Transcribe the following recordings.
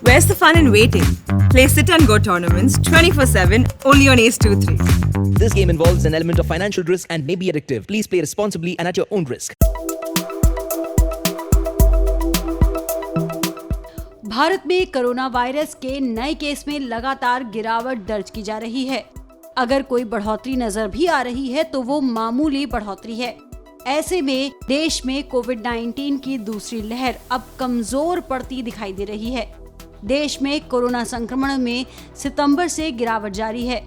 Where's the fun in waiting? Play Sit and Go tournaments 24/7 only on Ace 2-3. This game involves an element of financial risk and may be addictive. Please play responsibly and at your own risk. Bharat में corona virus के नए case में लगातार गिरावट दर्ज की जा रही है। अगर कोई बढ़ोतरी नजर भी आ रही है तो वो मामूली बढ़ोतरी है। ऐसे में देश में कोविड-19 की दूसरी लहर अब कमजोर पड़ती दिखाई दे रही है। देश में कोरोना संक्रमण में सितंबर से गिरावट जारी है।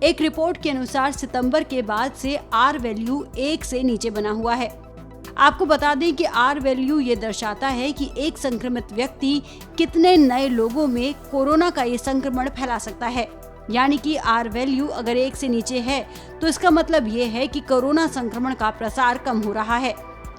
एक रिपोर्ट के अनुसार सितंबर के बाद से आर वैल्यू 1 से नीचे बना हुआ है। आपको बता दें कि आर वैल्यू ये दर्शाता है कि एक संक्रमित व्यक्ति कितने नए लोगों में कोरोना का ये संक्रमण फैला सकता है। यानी कि आर वैल्यू अगर 1 से नीचे है तो इसका मतलब ये है कि कोरोना संक्रमण का प्रसार कम हो रहा है।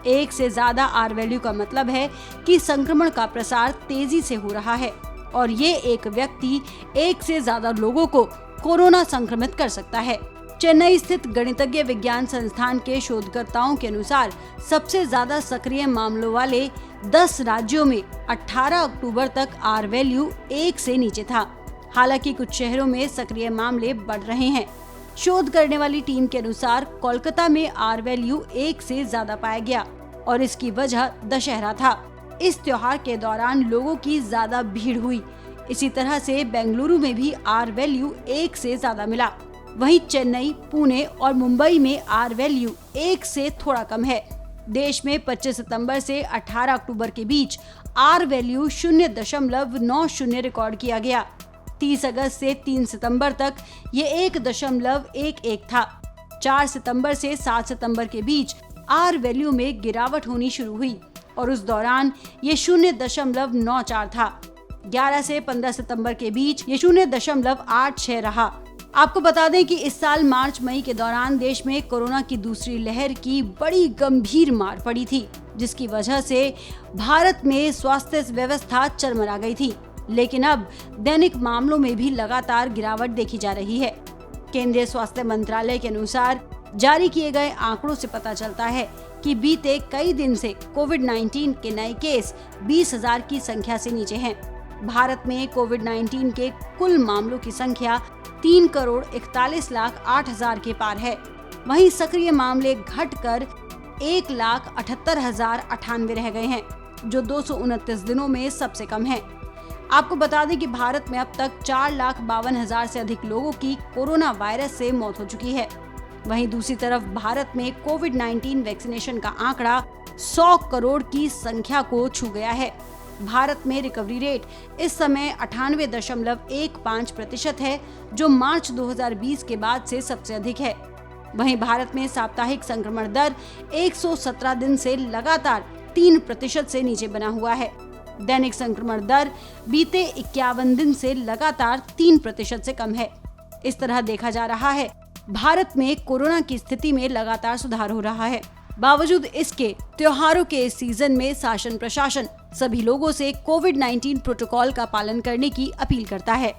1 से ज्यादा आर वैल्यू का मतलब है कि संक्रमण का प्रसार तेजी से हो रहा है और ये एक व्यक्ति 1 से ज्यादा लोगों को कोरोना संक्रमित कर सकता है। चेन्नई स्थित गणितज्ञ विज्ञान संस्थान के शोधकर्ताओं के अनुसार सबसे ज्यादा सक्रिय मामलों वाले 10 राज्यों में 18 अक्टूबर तक आर वैल्यू 1 से नीचे था। हालांकि कुछ शहरों में सक्रिय मामले बढ़ रहे हैं। शोध करने वाली टीम के अनुसार कोलकाता में आर वैल्यू 1 से ज्यादा पाया गया और इसकी वजह दशहरा था। इस त्योहार के दौरान लोगों की ज्यादा भीड़ हुई। इसी तरह से बेंगलुरु में भी आर वैल्यू 1 से ज्यादा मिला। वहीं चेन्नई, पुणे और मुंबई में आर वैल्यू 1 से थोड़ा कम है। देश में 25 सितंबर से 18 अक्टूबर के बीच आर वैल्यू 0.90 रिकॉर्ड किया गया। 30 अगस्त से 3 सितंबर तक ये 1.11 था। 4 सितंबर से 7 सितंबर के बीच आर वैल्यू में गिरावट होनी शुरू हुई और उस दौरान ये 0.94 था। 11 से 15 सितंबर के बीच ये 0.86 रहा। आपको बता दें कि इस साल मार्च मई के दौरान देश में कोरोना की दूसरी लहर की बड़ी गंभीर मार पड़ी थी, जिसकी वजह से भारत में स्वास्थ्य व्यवस्था चरमरा गई थी। लेकिन अब दैनिक मामलों में भी लगातार गिरावट देखी जा रही है। केंद्रीय स्वास्थ्य मंत्रालय के अनुसार जारी किए गए आंकड़ों से पता चलता है कि बीते कई दिन से कोविड-19 के नए केस 20,000 की संख्या से नीचे हैं। भारत में कोविड-19 के कुल मामलों की संख्या 3,41,08,000 के पार है। वहीं सक्रिय मामले घटकर 1,78,098 रह गए हैं, जो 229 दिनों में सबसे कम है। आपको बता दें कि भारत में अब तक 4,52,000 से अधिक लोगों की कोरोना वायरस से मौत हो चुकी है। वहीं दूसरी तरफ भारत में कोविड-19 वैक्सीनेशन का आंकड़ा 100 करोड़ की संख्या को छू गया है। भारत में रिकवरी रेट इस समय 98.15% है, जो मार्च 2020 के बाद से सबसे अधिक है। वहीं भारत में साप्ताहिक संक्रमण दर 117 दिन से लगातार 3% से नीचे बना हुआ है। दैनिक संक्रमण दर बीते 51 दिन से लगातार 3% से कम है। इस तरह देखा जा रहा है भारत में कोरोना की स्थिति में लगातार सुधार हो रहा है। बावजूद इसके त्योहारों के इस सीजन में शासन प्रशासन सभी लोगों से कोविड-19 प्रोटोकॉल का पालन करने की अपील करता है।